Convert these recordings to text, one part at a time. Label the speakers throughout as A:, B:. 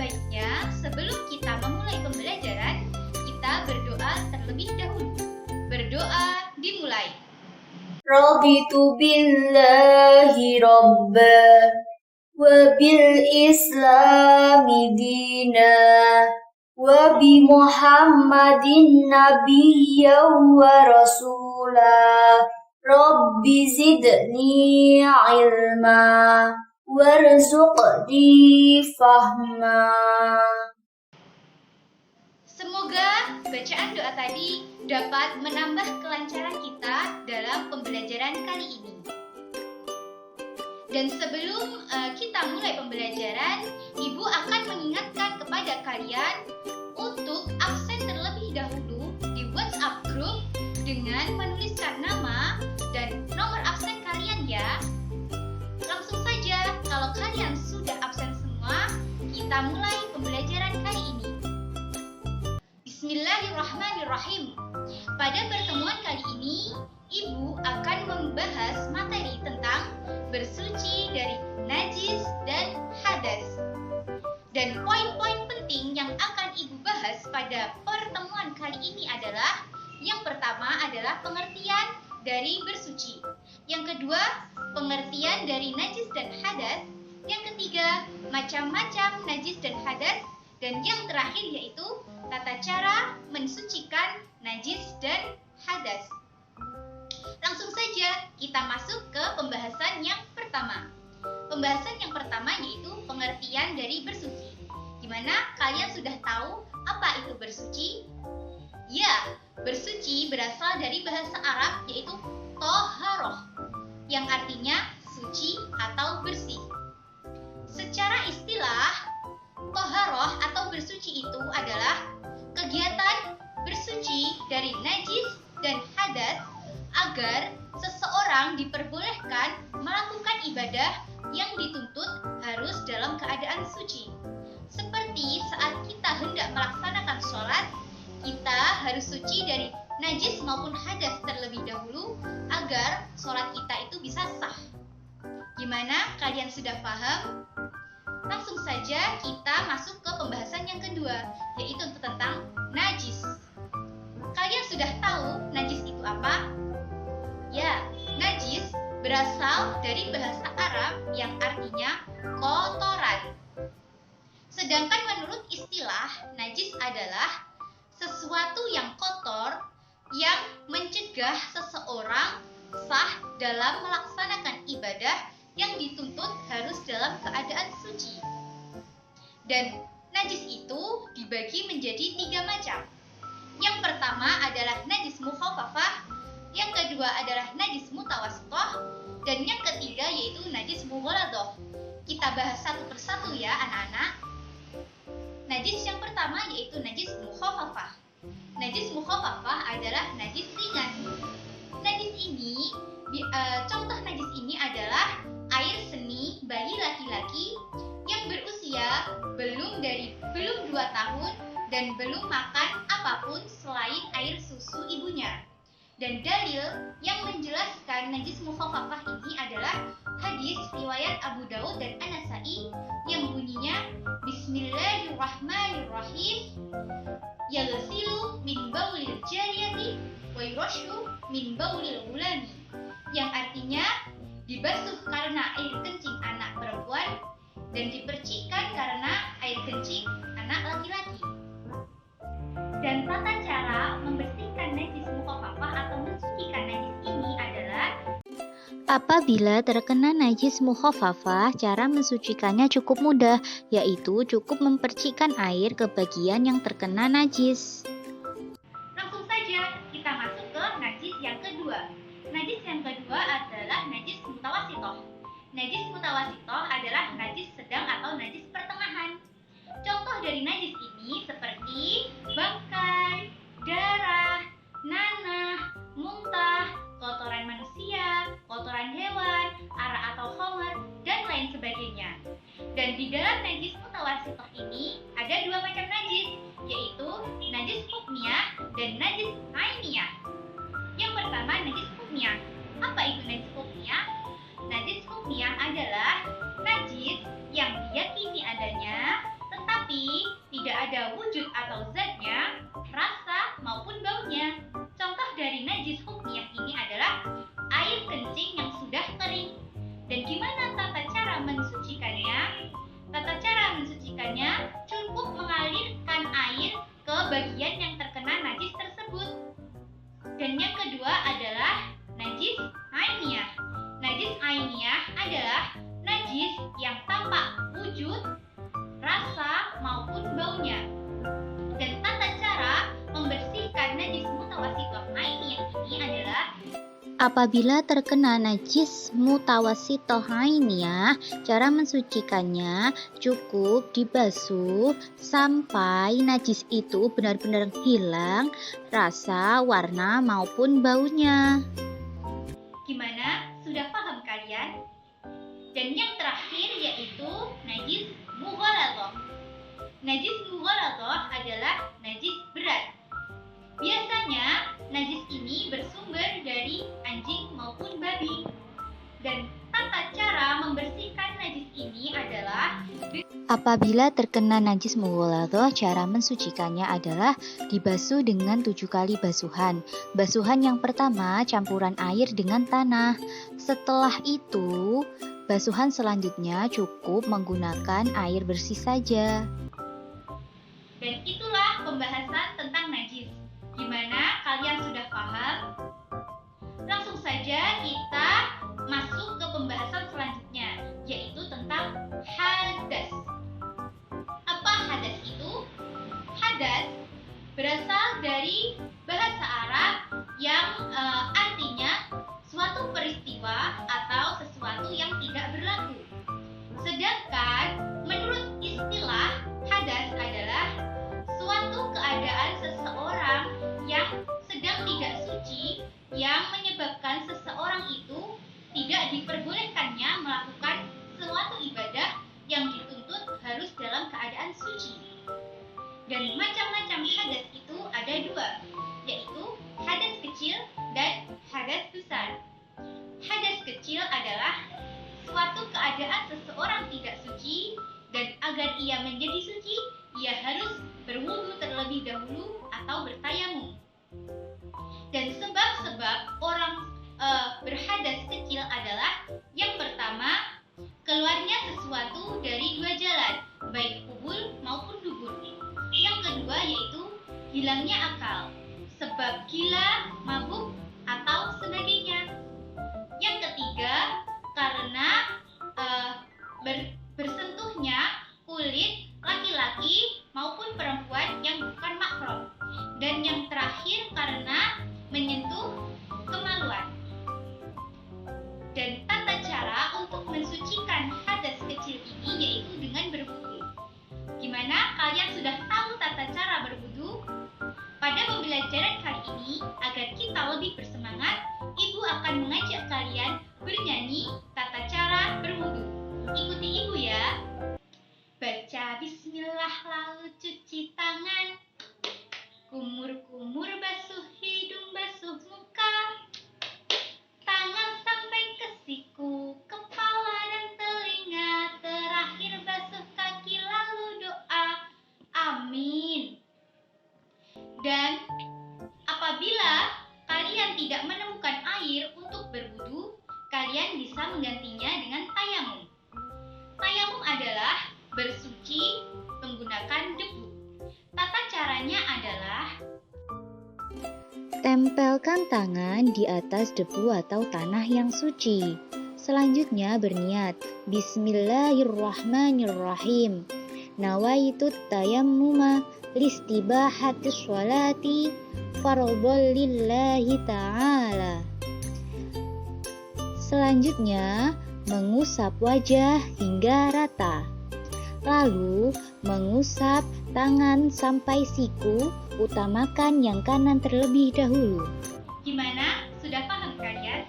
A: Sebaiknya sebelum kita memulai pembelajaran, kita berdoa terlebih dahulu. Berdoa dimulai.
B: Raditu billahi rabba wa bil islami dina wa bi Muhammadin nabiyyan wa rasula. Rabbi zidni ilma warzuqni fahma.
A: Semoga bacaan doa tadi dapat menambah kelancaran kita dalam pembelajaran kali ini. Dan sebelum kita mulai pembelajaran, Ibu akan mengingatkan kepada kalian untuk absen terlebih dahulu di WhatsApp group dengan menuliskan nama dan nomor absen kalian ya. Langsung saja, kalau kalian sudah absen semua, kita mulai pembelajaran kali ini. Bismillahirrahmanirrahim. Pada pertemuan kali ini, Ibu akan membahas materi tentang bersuci dari najis dan hadas. Dan poin-poin penting yang akan Ibu bahas pada pertemuan kali ini adalah yang pertama adalah pengertian dari bersuci. Yang kedua, pengertian dari najis dan hadas. Yang ketiga, macam-macam najis dan hadas. Dan yang terakhir yaitu tata cara mensucikan najis dan hadas. Langsung saja kita masuk ke pembahasan yang pertama. Pembahasan yang pertama yaitu pengertian dari bersuci. Gimana kalian sudah tahu apa itu bersuci? Ya, bersuci berasal dari bahasa Arab yaitu toharoh, yang artinya suci atau bersih. Secara istilah, toharoh atau bersuci itu adalah kegiatan bersuci dari najis dan hadas agar seseorang diperbolehkan melakukan ibadah yang dituntut harus dalam keadaan suci. Seperti saat kita hendak melaksanakan sholat, kita harus suci dari najis maupun hadas terlebih dahulu agar sholat kita itu bisa sah. Gimana? Kalian sudah paham? Langsung saja kita masuk ke pembahasan yang kedua, yaitu tentang najis. Kalian sudah tahu najis itu apa? Ya, najis berasal dari bahasa Arab yang artinya kotoran. Sedangkan menurut istilah, najis adalah sesuatu yang kotor yang mencegah seseorang sah dalam melaksanakan ibadah yang dituntut harus dalam keadaan suci. Dan najis itu dibagi menjadi 3 macam. Yang pertama adalah najis mukhafafah, yang kedua adalah najis mutawassithah, dan yang ketiga yaitu najis mughaladhah. Kita bahas satu persatu ya anak-anak. Najis yang pertama yaitu najis mukhafafah. Najis mukhafafah adalah najis ringan. Najis ini, contoh najis ini adalah air seni bayi laki-laki yang berusia belum 2 tahun dan belum makan apapun selain air susu ibunya. Dan dalil yang menjelaskan najis mukhafafah ini adalah hadis riwayat Abu Daud dan An-Nasa'i yang bunyinya Bismillahirrahmanirrahim, yaghsilu min baulil jariyati wa yurashu min baulil ghulami, yang artinya dibasuh karena air kencing anak perempuan dan dipercikkan karena air kencing anak laki-laki. Dan tata cara membersihkan najis mukhafafah atau mensucikan najis ini adalah
C: apabila terkena najis mukhafafah, cara mensucikannya cukup mudah, yaitu cukup mempercikkan air ke bagian yang terkena najis.
A: Langsung saja kita masuk ke najis yang kedua. Najis yang kedua adalah najis mutawassithah. Najis mutawassithah adalah najis sedang atau najis pertengahan. Contoh dari najis ini seperti bangkai, darah, nanah, muntah, kotoran manusia, kotoran hewan, arak atau khamar, dan lain sebagainya. Dan di dalam najis mutawassithah ini ada 2 macam najis, yaitu najis hukmiyah dan najis ainiyah. Yang pertama najis hukmiyah. Apa itu najis hukmiyah? Najis hukmiyah adalah najis yang diyakini adanya tetapi ada wujud atau zatnya, rasa maupun baunya. Contoh dari najis hukmiyah ini adalah air kencing yang sudah kering. Dan gimana tata cara mensucikannya? Tata cara mensucikannya cukup mengalirkan air ke bagian yang terkena najis tersebut. Dan yang kedua adalah najis ainiyah. Najis ainiyah adalah najis yang tampak wujud, rasa maupun baunya. Dan tata cara membersihkan najis mutawasitoh ainiyah ini adalah
C: apabila terkena najis mutawasitoh ainiyah, cara mensucikannya cukup dibasuh sampai najis itu benar-benar hilang rasa, warna maupun baunya.
A: gimana? Sudah paham kalian? Dan yang terakhir yaitu najis mughalathah. Najis mughalathah adalah najis berat. Biasanya najis ini bersumber dari anjing maupun babi. Dan tata cara membersihkan najis ini adalah
C: Apabila terkena najis mughalathah, cara mensucikannya adalah dibasuh dengan 7 kali basuhan. Basuhan yang pertama campuran air dengan tanah. Setelah itu, basuhan selanjutnya cukup menggunakan air bersih saja.
A: dan itulah pembahasan tentang najis. Gimana? Kalian sudah paham? Langsung saja kita masuk ke pembahasan selanjutnya, yaitu tentang hadas. Apa hadas itu? Hadas berasal dari bahasa Arab yang artinya suatu peristiwa atau sesuatu yang tidak berlaku. Sedangkan menurut istilah hadas adalah suatu keadaan seseorang yang sedang tidak suci yang menyebabkan seseorang itu tidak diperbolehkannya melakukan suatu ibadah yang dituntut harus dalam keadaan suci. Dan macam-macam hadas itu ada dua, yaitu hadas kecil dan hadas besar. Hadas kecil adalah suatu keadaan seseorang tidak suci dan agar ia menjadi suci, ia harus berwudu terlebih dahulu atau bertayamum. Dan sebab-sebab orang berhadas kecil adalah yang pertama, keluarnya sesuatu dari dua jalan, baik kubul maupun dubur. Yang kedua yaitu hilangnya akal, sebab gila, mabuk, atau sebagainya. Yang ketiga, karena bersentuhnya kulit laki-laki maupun perempuan yang bukan mahram. Dan yang terakhir karena menyentuh kemaluan. Dan tata cara untuk mensucikan hadas kecil ini yaitu dengan berwudu. Gimana? Kalian sudah tahu tata cara berwudu? Pada pembelajaran kali ini, agar kita lebih bersemangat, Ibu akan mengajak kalian bernyanyi tata cara berwudu. Ikuti Ibu ya. Baca bismillah lalu cuci tangan. Kumur-kumur basuh hidung, basuh muka. Tangan sampai ke siku, kepala dan telinga. Terakhir basuh kaki lalu doa. Amin. Dan apabila kalian tidak menemukan air untuk berwudu, kalian bisa menggantinya dengan tayamum. Tayamum adalah bersuci menggunakan debu. Tata caranya adalah
C: tempelkan tangan di atas debu atau tanah yang suci. Selanjutnya berniat, Bismillahirrahmanirrahim. Nawaitu tayammuma listibahatis sholati fardhon lillahi ta'ala. Selanjutnya, mengusap wajah hingga rata. Lalu, mengusap tangan sampai siku, utamakan yang kanan terlebih dahulu.
A: gimana? Sudah paham kalian?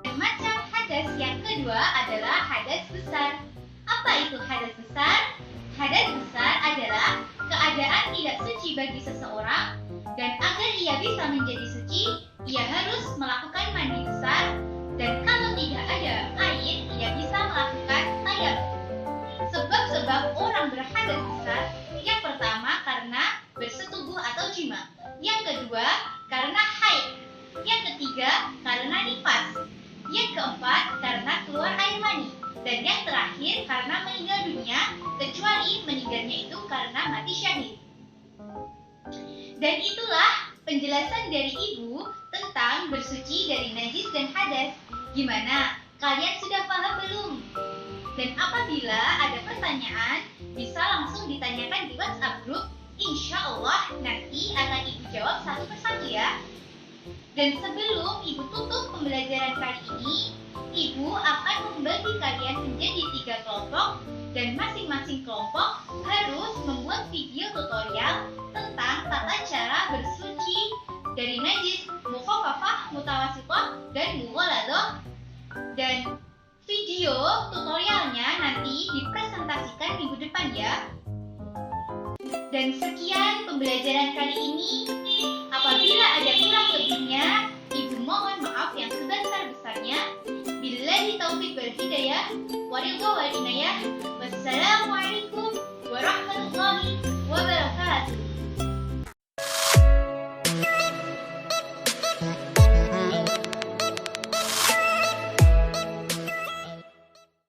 A: Dan macam hadas yang kedua adalah hadas besar. Apa itu hadas besar? Hadas besar adalah keadaan tidak suci bagi seseorang, dan agar ia bisa menjadi suci, ia harus melakukan mandi besar, dan kalau tidak ada air, ia bisa melakukan tayamum. Sebab-sebab orang berhadas besar yang dunia kecuali meninggalnya itu karena mati syahid. Dan itulah penjelasan dari Ibu tentang bersuci dari najis dan hadas. Gimana? Kalian sudah paham belum? Dan apabila ada pertanyaan, bisa langsung ditanyakan di WhatsApp group. Insya Allah nanti akan Ibu jawab satu persatu ya. Dan sebelum Ibu tutup pembelajaran kali ini, Ibu akan membagi kalian menjadi 3 kelompok dan masing-masing kelompok harus membuat video tutorial tentang tata cara bersuci dari najis, mukhafafah, mutawasithah, dan mughaladah. Dan video tutorialnya nanti dipresentasikan minggu depan ya. Dan sekian pembelajaran kali ini. Apabila ada kurang lebihnya, Ibu mohon maaf yang sebesar-besarnya. Billahi taufiq wal hidayah, waridha wal inayah. Wassalamualaikum warahmatullahi